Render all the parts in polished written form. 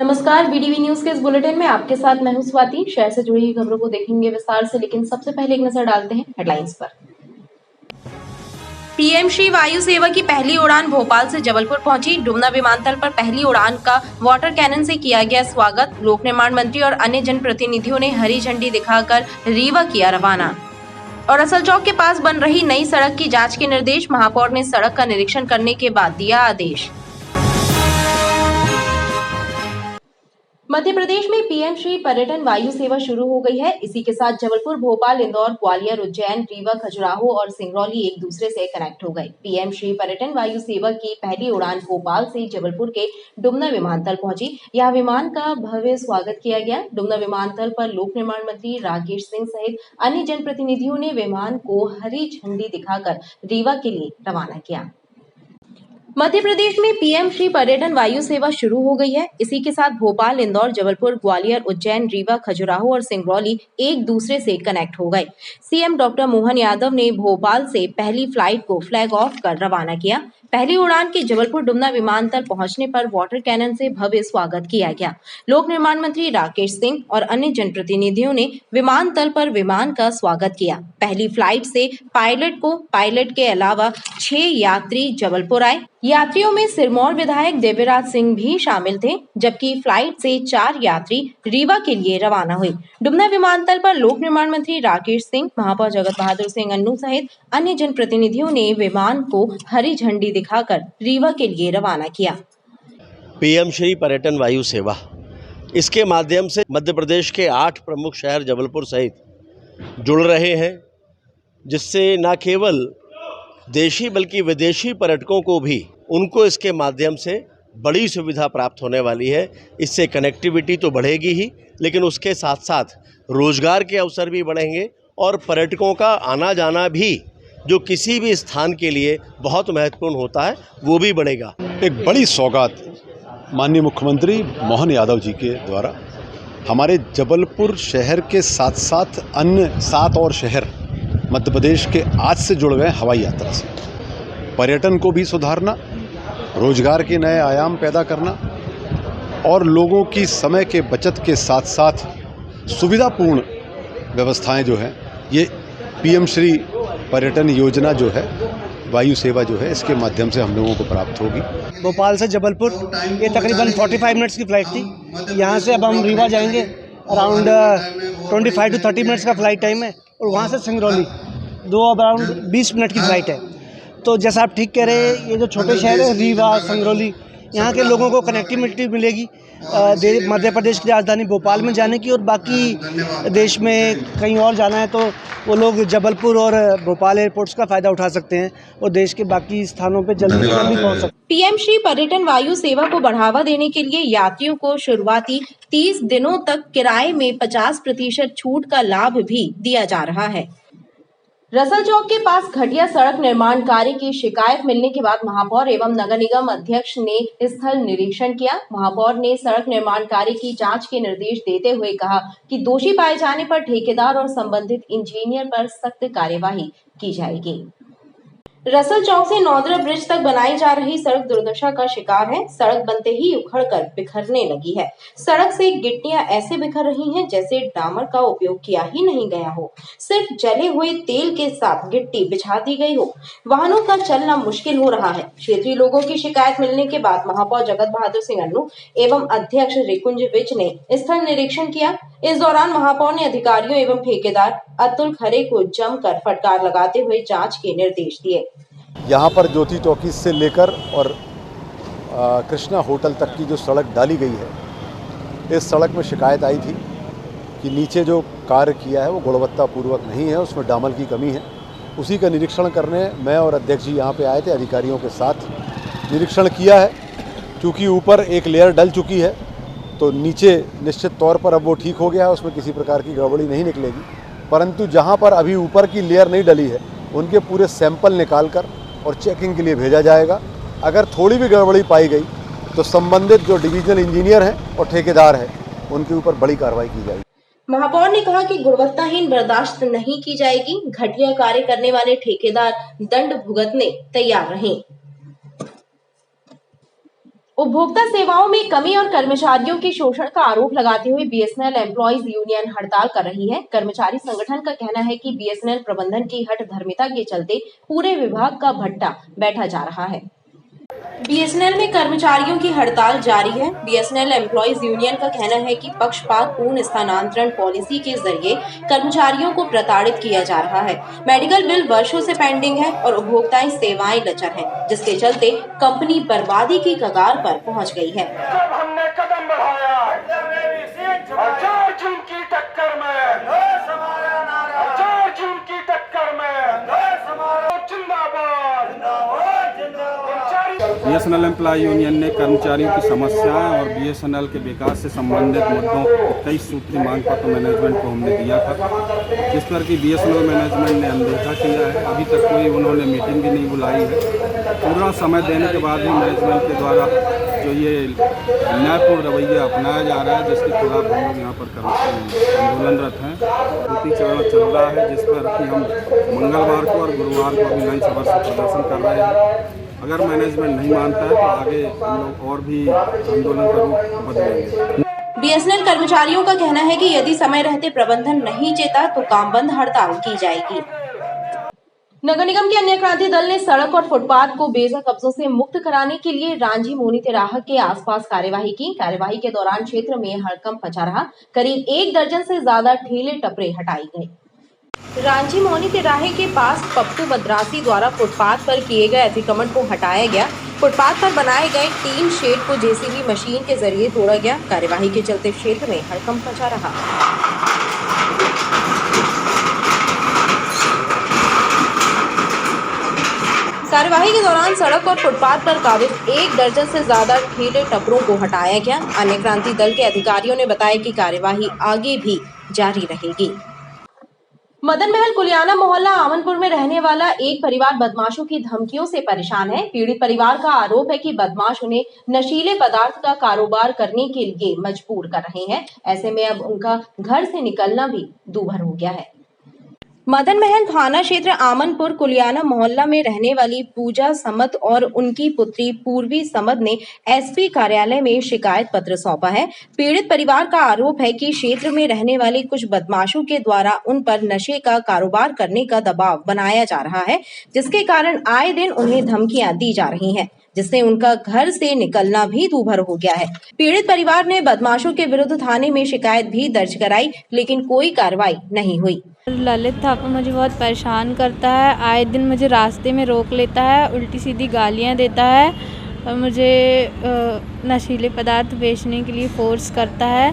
नमस्कार, BDV news के इस बुलेटिन में आपके साथ मैं हूं स्वाति। शहर से जुड़ी हुई खबरों को देखेंगे विस्तार से, लेकिन सबसे पहले एक नजर डालते हैं हेडलाइंस पर। पीएम श्री वायु सेवा की पहली उड़ान भोपाल से जबलपुर पहुंची। डुमना विमानतल पर पहली उड़ान का वाटर कैनन से किया गया स्वागत। लोक निर्माण मंत्री और अन्य जनप्रतिनिधियों ने हरी झंडी दिखाकर रीवा किया रवाना। और असल चौक के पास बन रही नई सड़क की जांच के निर्देश। महापौर ने सड़क का निरीक्षण करने के बाद दिया आदेश। मध्य प्रदेश में पीएम श्री पर्यटन वायु सेवा शुरू हो गई है। इसी के साथ जबलपुर, भोपाल, इंदौर, ग्वालियर, उज्जैन, रीवा, खजुराहो और सिंगरौली एक दूसरे से कनेक्ट हो गए। पीएम श्री पर्यटन वायु सेवा की पहली उड़ान भोपाल से जबलपुर के डुमना विमानतल पहुंची। यहां विमान का भव्य स्वागत किया गया। डुमना विमानतल पर लोक निर्माण मंत्री राकेश सिंह सहित अन्य जनप्रतिनिधियों ने विमान को हरी झंडी दिखाकर रीवा के लिए रवाना किया। मध्य प्रदेश में पीएम श्री पर्यटन वायु सेवा शुरू हो गई है। इसी के साथ भोपाल, इंदौर, जबलपुर, ग्वालियर, उज्जैन, रीवा, खजुराहो और सिंगरौली एक दूसरे से कनेक्ट हो गए। सीएम डॉक्टर मोहन यादव ने भोपाल से पहली फ्लाइट को फ्लैग ऑफ कर रवाना किया। पहली उड़ान के जबलपुर डुमना विमानतल पहुंचने पर वाटर कैनन से भव्य स्वागत किया गया। लोक निर्माण मंत्री राकेश सिंह और अन्य जनप्रतिनिधियों ने विमानतल पर विमान का स्वागत किया। पहली फ्लाइट से पायलट के अलावा 6 यात्री जबलपुर आए। यात्रियों में सिरमौर विधायक देवराज सिंह भी शामिल थे, जबकि फ्लाइट से 4 यात्री रीवा के लिए रवाना हुए। डुमना विमानतल पर लोक निर्माण मंत्री राकेश सिंह, महापौर जगत बहादुर सिंह अन्नू सहित अन्य जनप्रतिनिधियों ने विमान को हरी झंडी दिखाकर रीवा के लिए रवाना किया। पीएम श्री पर्यटन वायु सेवा, इसके माध्यम से मध्य प्रदेश के 8 प्रमुख शहर जबलपुर सहित जुड़ रहे हैं, जिससे न केवल देशी बल्कि विदेशी पर्यटकों को भी उनको इसके माध्यम से बड़ी सुविधा प्राप्त होने वाली है। इससे कनेक्टिविटी तो बढ़ेगी ही, लेकिन उसके साथ साथ रोजगार के अवसर भी बढ़ेंगे और पर्यटकों का आना जाना भी, जो किसी भी स्थान के लिए बहुत महत्वपूर्ण होता है, वो भी बढ़ेगा। एक बड़ी सौगात माननीय मुख्यमंत्री मोहन यादव जी के द्वारा हमारे जबलपुर शहर के साथ साथ अन्य 7 और शहर मध्य प्रदेश के आज से जुड़ गए हवाई यात्रा से। पर्यटन को भी सुधारना, रोजगार के नए आयाम पैदा करना और लोगों की समय के बचत के साथ साथ सुविधापूर्ण व्यवस्थाएं जो हैं, ये पीएम श्री पर्यटन योजना जो है, वायु सेवा जो है, इसके माध्यम से हम लोगों को प्राप्त होगी। भोपाल से जबलपुर ये तकरीबन 45 मिनट्स की फ़्लाइट थी। यहाँ से अब हम रीवा जाएंगे, अराउंड 25 to 30 मिनट्स का फ़्लाइट टाइम है, और वहाँ से सिंगरौली अराउंड 20 मिनट की फ़्लाइट है। तो जैसा आप ठीक कह रहे हैं, ये जो छोटे शहर है रीवा, सिंगरौली, यहाँ के लोगों को कनेक्टिविटी मिलेगी मध्य प्रदेश की राजधानी भोपाल में जाने की, और बाकी देश में कहीं और जाना है तो वो लोग जबलपुर और भोपाल एयरपोर्ट्स का फ़ायदा उठा सकते हैं और देश के बाकी स्थानों पे जल्दी से जल्दी पहुँच सकते हैं। पीएम श्री पर्यटन वायु सेवा को बढ़ावा देने के लिए यात्रियों को शुरुआती 30 दिनों तक किराए में 50% छूट का लाभ भी दिया जा रहा है। रसल चौक के पास घटिया सड़क निर्माण कार्य की शिकायत मिलने के बाद महापौर एवं नगर निगम अध्यक्ष ने स्थल निरीक्षण किया। महापौर ने सड़क निर्माण कार्य की जांच के निर्देश देते हुए कहा कि दोषी पाए जाने पर ठेकेदार और संबंधित इंजीनियर पर सख्त कार्यवाही की जाएगी। रसल चौक से नौदरा ब्रिज तक बनाई जा रही सड़क दुर्दशा का शिकार है। सड़क बनते ही उखड़कर बिखरने लगी है। सड़क से गिट्टियां ऐसे बिखर रही हैं जैसे डामर का उपयोग किया ही नहीं गया हो, सिर्फ जले हुए तेल के साथ गिट्टी बिछा दी गई हो। वाहनों का चलना मुश्किल हो रहा है। क्षेत्रीय लोगों की शिकायत मिलने के बाद महापौर जगत बहादुर सिंह अन्नू एवं अध्यक्ष रिकुंज विज ने स्थल निरीक्षण किया। इस दौरान महापौर ने अधिकारियों एवं ठेकेदार अतुल खरे को जमकर फटकार लगाते हुए जांच के निर्देश दिए। यहाँ पर ज्योति टॉकीज से लेकर और कृष्णा होटल तक की जो सड़क डाली गई है, इस सड़क में शिकायत आई थी कि नीचे जो कार्य किया है वो गुणवत्तापूर्वक नहीं है, उसमें डामर की कमी है। उसी का निरीक्षण करने मैं और अध्यक्ष जी यहाँ पे आए थे, अधिकारियों के साथ निरीक्षण किया है। क्योंकि ऊपर एक लेयर डल चुकी है तो नीचे निश्चित तौर पर अब वो ठीक हो गया है, उसमें किसी प्रकार की गड़बड़ी नहीं निकलेगी। परंतु जहाँ पर अभी ऊपर की लेयर नहीं डली है, उनके पूरे सैंपल निकाल कर और चेकिंग के लिए भेजा जाएगा। अगर थोड़ी भी गड़बड़ी पाई गई तो संबंधित जो डिविजनल इंजीनियर हैं और ठेकेदार हैं, उनके ऊपर बड़ी कार्रवाई की जाएगी। महापौर ने कहा कि गुणवत्ताहीन बर्दाश्त नहीं की जाएगी। घटिया कार्य करने वाले ठेकेदार दंड भुगतने तैयार रहें। उपभोक्ता सेवाओं में कमी और कर्मचारियों के शोषण का आरोप लगाते हुए बीएसएनएल एम्प्लॉइज यूनियन हड़ताल कर रही है। कर्मचारी संगठन का कहना है कि बीएसएनएल प्रबंधन की हठ धर्मिता के चलते पूरे विभाग का भट्टा बैठा जा रहा है। बीएसएनएल में कर्मचारियों की हड़ताल जारी है। बीएसएनएल एम्प्लॉइज यूनियन का कहना है कि पक्षपातपूर्ण स्थानांतरण पॉलिसी के जरिए कर्मचारियों को प्रताड़ित किया जा रहा है। मेडिकल बिल वर्षों से पेंडिंग है और उपभोक्ता सेवाएं लचर हैं, जिसके चलते कंपनी बर्बादी की कगार पर पहुंच गई है। हमने कदम बढ़ाया की टक्कर में बीएसएनएल एम्प्लॉय यूनियन ने कर्मचारियों की समस्याएं और बीएसएनएल के विकास से संबंधित मुद्दों 23 सूत्री मांग पत्र मैनेजमेंट को हमने दिया था, जिस पर कि बीएसएनएल मैनेजमेंट ने अनदेखा किया है। अभी तक कोई उन्होंने मीटिंग भी नहीं बुलाई है। पूरा समय देने के बाद भी मैनेजमेंट के द्वारा जो ये न्यायपूर्ण रवैया अपनाया जा रहा है, जिसके खिलाफ हम लोग यहाँ पर आंदोलनरत हैं। द्वितीय चरण चल रहा है, जिस पर कि हम मंगलवार को और गुरुवार को अभी लंच आवर से प्रदर्शन कर रहे हैं। अगर मैनेजमेंट नहीं मानता है तो आगे हम लोग और भी आंदोलन का रूप बदलेंगे। बीएसएनएल कर्मचारियों का कहना है कि यदि समय रहते प्रबंधन नहीं चेता तो काम बंद हड़ताल की जाएगी। नगर निगम के अन्य क्रांति दल ने सड़क और फुटपाथ को बेजा कब्जों से मुक्त कराने के लिए रांझी मोनी तिराहा के आसपास कार्यवाही की। कार्यवाही के दौरान क्षेत्र में हड़कंप मचा रहा। करीब 1 दर्जन से ज्यादा ठेले टपरे हटाई गए। रांझी मोनी तिराहे के पास पप्पू मद्रासी द्वारा फुटपाथ पर किए गए अतिक्रमण को हटाया गया। फुटपाथ पर बनाए गए टीन शेड को जेसीबी मशीन के जरिए तोड़ा गया। कार्यवाही के चलते क्षेत्र में हड़कंप मचा रहा। कार्यवाही के दौरान सड़क और फुटपाथ पर काबिज 1 दर्जन से ज्यादा ठेले टपरों को हटाया गया। अन्य क्रांति दल के अधिकारियों ने बताया कि कार्यवाही आगे भी जारी रहेगी। मदन महल कुलियाना मोहल्ला आमनपुर में रहने वाला एक परिवार बदमाशों की धमकियों से परेशान है। पीड़ित परिवार का आरोप है कि बदमाश उन्हें नशीले पदार्थ का कारोबार करने के लिए मजबूर कर रहे हैं। ऐसे में अब उनका घर से निकलना भी दूभर हो गया है। मदन महल थाना क्षेत्र आमनपुर कुलियाना मोहल्ला में रहने वाली पूजा समद और उनकी पुत्री पूर्वी समद ने एसपी कार्यालय में शिकायत पत्र सौंपा है। पीड़ित परिवार का आरोप है कि क्षेत्र में रहने वाले कुछ बदमाशों के द्वारा उन पर नशे का कारोबार करने का दबाव बनाया जा रहा है, जिसके कारण आए दिन उन्हें धमकियां दी जा रही हैं, जिससे उनका घर से निकलना भी दूभर हो गया है। पीड़ित परिवार ने बदमाशों के विरुद्ध थाने में शिकायत भी दर्ज कराई, लेकिन कोई कार्रवाई नहीं हुई। ललित थापा मुझे बहुत परेशान करता है। आए दिन मुझे रास्ते में रोक लेता है, उल्टी सीधी गालियां देता है और मुझे नशीले पदार्थ बेचने के लिए फोर्स करता है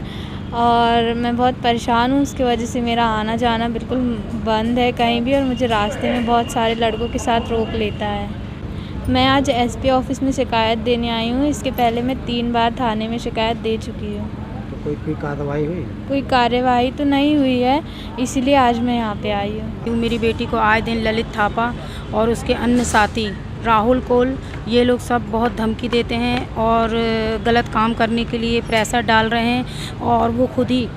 और मैं बहुत परेशान हूँ। उसकी वजह से मेरा आना जाना बिल्कुल बंद है कहीं भी, और मुझे रास्ते में बहुत सारे लड़कों के साथ रोक लेता है। मैं आज एसपी ऑफिस में शिकायत देने आई हूँ। इसके पहले मैं 3 बार थाने में शिकायत दे चुकी हूँ। तो कोई कार्रवाई हुई? कोई कार्यवाही तो नहीं हुई है, इसीलिए आज मैं यहाँ पे आई हूँ। मेरी बेटी को आए दिन ललित थापा और उसके अन्य साथी राहुल कोल ये लोग सब बहुत धमकी देते हैं और गलत काम करने के लिए प्रेशर डाल रहे हैं, और वो खुद ही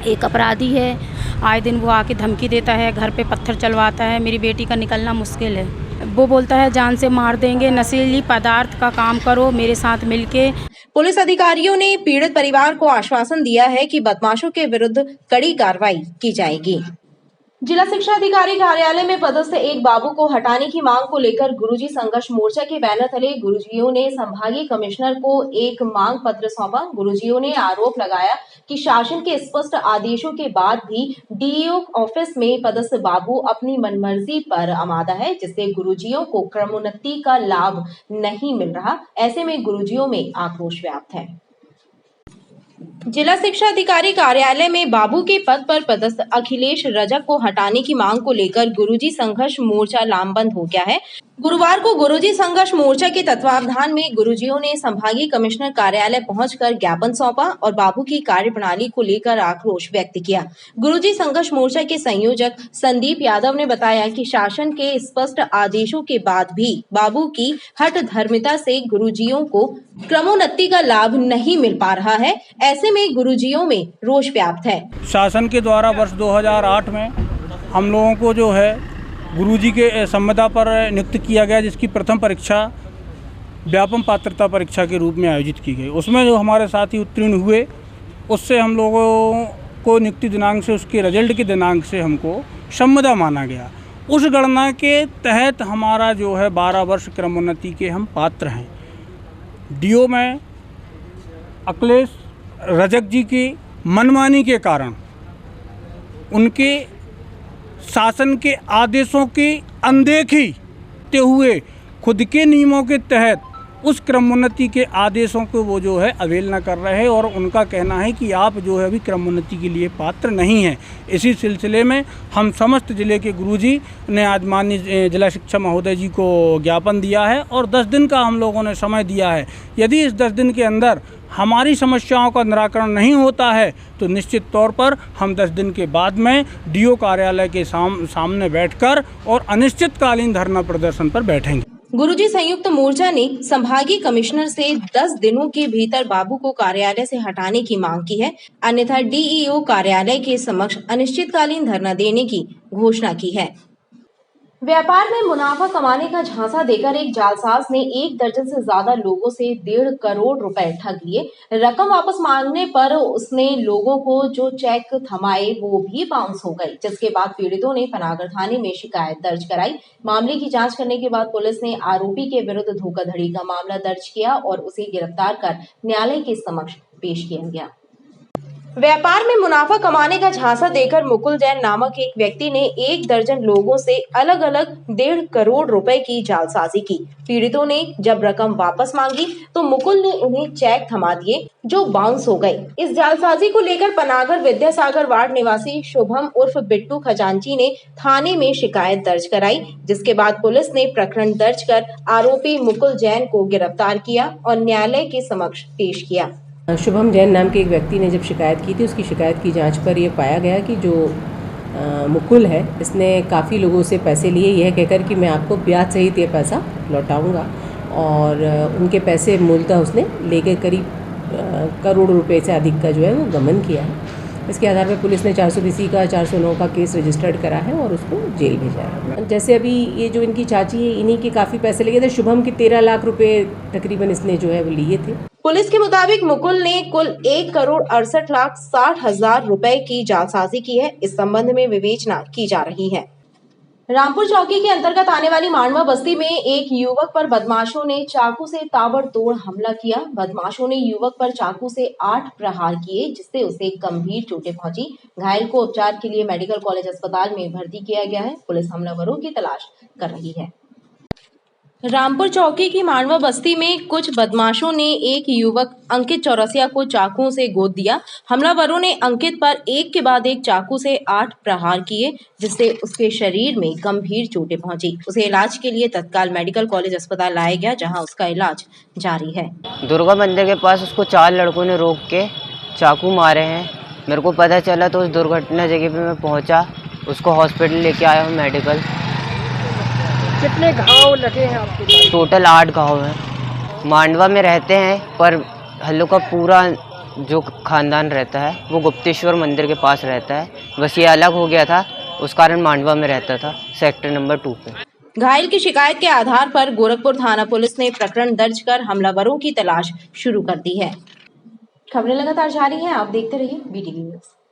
एक अपराधी है। आए दिन वो आके धमकी देता है, घर पे पत्थर चलवाता है। मेरी बेटी का निकलना मुश्किल है। वो बोलता है जान से मार देंगे, नशीली पदार्थ का काम करो मेरे साथ मिलके। पुलिस अधिकारियों ने पीड़ित परिवार को आश्वासन दिया है कि बदमाशों के विरुद्ध कड़ी कार्रवाई की जाएगी। जिला शिक्षा अधिकारी कार्यालय में पदस्थ एक बाबू को हटाने की मांग को लेकर गुरुजी संघर्ष मोर्चा के बैनर तले गुरुजियों ने संभागीय कमिश्नर को एक मांग पत्र सौंपा। गुरुजियों ने आरोप लगाया कि शासन के स्पष्ट आदेशों के बाद भी डीईओ ऑफिस में पदस्थ बाबू अपनी मनमर्जी पर आमादा है, जिससे गुरुजियों को क्रमोन्नति का लाभ नहीं मिल रहा। ऐसे में गुरुजियों में आक्रोश व्याप्त है। जिला शिक्षा अधिकारी कार्यालय में बाबू के पद पर पदस्थ अखिलेश रजक को हटाने की मांग को लेकर गुरुजी संघर्ष मोर्चा लामबंद हो गया है। गुरुवार को गुरुजी संघर्ष मोर्चा के तत्वावधान में गुरुजियों ने संभागीय कमिश्नर कार्यालय पहुंचकर ज्ञापन सौंपा और बाबू की कार्यप्रणाली को लेकर आक्रोश व्यक्त किया। गुरुजी संघर्ष मोर्चा के संयोजक संदीप यादव ने बताया कि शासन के स्पष्ट आदेशों के बाद भी बाबू की हठ धर्मिता से गुरुजियों को क्रमोन्नति का लाभ नहीं मिल पा रहा है। ऐसे में गुरुजियों में रोष व्याप्त है। शासन के द्वारा वर्ष 2008 में हम लोगों को जो है गुरुजी के संविदा पर नियुक्त किया गया, जिसकी प्रथम परीक्षा व्यापम पात्रता परीक्षा के रूप में आयोजित की गई। उसमें जो हमारे साथी उत्तीर्ण हुए उससे हम लोगों को नियुक्ति दिनांक से उसके रिजल्ट के दिनांक से हमको सम्मदा माना गया। उस गणना के तहत हमारा जो है 12 वर्ष क्रमोन्नति के हम पात्र हैं। डीओ में अखिलेश रजक जी की मनमानी के कारण, उनके शासन के आदेशों की अनदेखी करते हुए खुद के नियमों के तहत उस क्रमोन्नति के आदेशों को वो जो है अवहेलना कर रहे हैं और उनका कहना है कि आप जो है अभी क्रमोन्नति के लिए पात्र नहीं हैं। इसी सिलसिले में हम समस्त जिले के गुरुजी ने आज माननीय जिला शिक्षा महोदय जी को ज्ञापन दिया है और 10 दिन का हम लोगों ने समय दिया है। यदि इस 10 दिन के अंदर हमारी समस्याओं का निराकरण नहीं होता है तो निश्चित तौर पर हम 10 दिन के बाद में डीओ कार्यालय के सामने बैठकर और अनिश्चितकालीन धरना प्रदर्शन पर बैठेंगे। गुरुजी संयुक्त मोर्चा ने संभागीय कमिश्नर से 10 दिनों के भीतर बाबू को कार्यालय से हटाने की मांग की है, अन्यथा डीईओ कार्यालय के समक्ष अनिश्चितकालीन धरना देने की घोषणा की है। व्यापार में मुनाफा कमाने का झांसा देकर एक जालसाज ने 1 दर्जन से ज्यादा लोगों से 1.5 करोड़ रुपए ठग लिए। रकम वापस मांगने पर उसने लोगों को जो चेक थमाए वो भी बाउंस हो गए, जिसके बाद पीड़ितों ने पनागर थाने में शिकायत दर्ज कराई। मामले की जांच करने के बाद पुलिस ने आरोपी के विरुद्ध धोखाधड़ी का मामला दर्ज किया और उसे गिरफ्तार कर न्यायालय के समक्ष पेश किया गया। व्यापार में मुनाफा कमाने का झांसा देकर मुकुल जैन नामक एक व्यक्ति ने 1 दर्जन लोगों से अलग अलग 1.5 करोड़ रुपए की जालसाजी की। पीड़ितों ने जब रकम वापस मांगी तो मुकुल ने उन्हें चेक थमा दिए जो बाउंस हो गए। इस जालसाजी को लेकर पनागर विद्यासागर वार्ड निवासी शुभम उर्फ बिट्टू खजांची ने थाने में शिकायत दर्ज कराई, जिसके बाद पुलिस ने प्रकरण दर्ज कर आरोपी मुकुल जैन को गिरफ्तार किया और न्यायालय के समक्ष पेश किया। शुभम जैन नाम के एक व्यक्ति ने जब शिकायत की थी, उसकी शिकायत की जांच पर यह पाया गया कि जो मुकुल है इसने काफ़ी लोगों से पैसे लिए, यह कहकर कि मैं आपको ब्याज सहित ये पैसा लौटाऊंगा, और उनके पैसे मूलतः उसने लेकर करीब करोड़ रुपए से अधिक का जो है वो गमन किया है। इसके आधार पर पुलिस ने 420 का 409 का केस रजिस्टर्ड करा है और उसको जेल भेजा है। जैसे अभी ये जो इनकी चाची है, इन्हीं के काफ़ी पैसे लगे थे। शुभम के 13 लाख रुपए तकरीबन इसने जो है वो लिए थे। पुलिस के मुताबिक मुकुल ने कुल 1,68,60,000 रुपए की जालसाजी की है। इस संबंध में विवेचना की जा रही है। रामपुर चौकी के अंतर्गत आने वाली मांडवा बस्ती में एक युवक पर बदमाशों ने चाकू से ताबड़तोड़ हमला किया। बदमाशों ने युवक पर चाकू से 8 प्रहार किए, जिससे उसे गंभीर चोटें पहुंची। घायल को उपचार के लिए मेडिकल कॉलेज अस्पताल में भर्ती किया गया है। पुलिस हमलावरों की तलाश कर रही है। रामपुर चौकी की मांडवा बस्ती में कुछ बदमाशों ने एक युवक अंकित चौरसिया को चाकुओं से गोद दिया। हमलावरों ने अंकित पर एक के बाद एक चाकू से 8 प्रहार किए, जिससे उसके शरीर में गंभीर चोटें पहुंची। उसे इलाज के लिए तत्काल मेडिकल कॉलेज अस्पताल लाया गया, जहां उसका इलाज जारी है। दुर्गा मंदिर के पास उसको 4 लड़कों ने रोक के चाकू मारे हैं। मेरे को पता चला तो उस दुर्घटना जगह पे मैं पहुंचा, उसको हॉस्पिटल लेके आया हूँ मेडिकल। कितने घाव लगे हैं आपके? टोटल 8 घाव हैं। मांडवा में रहते हैं, पर हल्लो का पूरा जो खानदान रहता है वो गुप्तेश्वर मंदिर के पास रहता है। बस ये अलग हो गया था, उस कारण मांडवा में रहता था, सेक्टर नंबर 2 पे। घायल की शिकायत के आधार पर गोरखपुर थाना पुलिस ने प्रकरण दर्ज कर हमलावरों की तलाश शुरू कर दी है। खबरें लगातार जारी हैं, आप देखते रहिए BTV न्यूज़।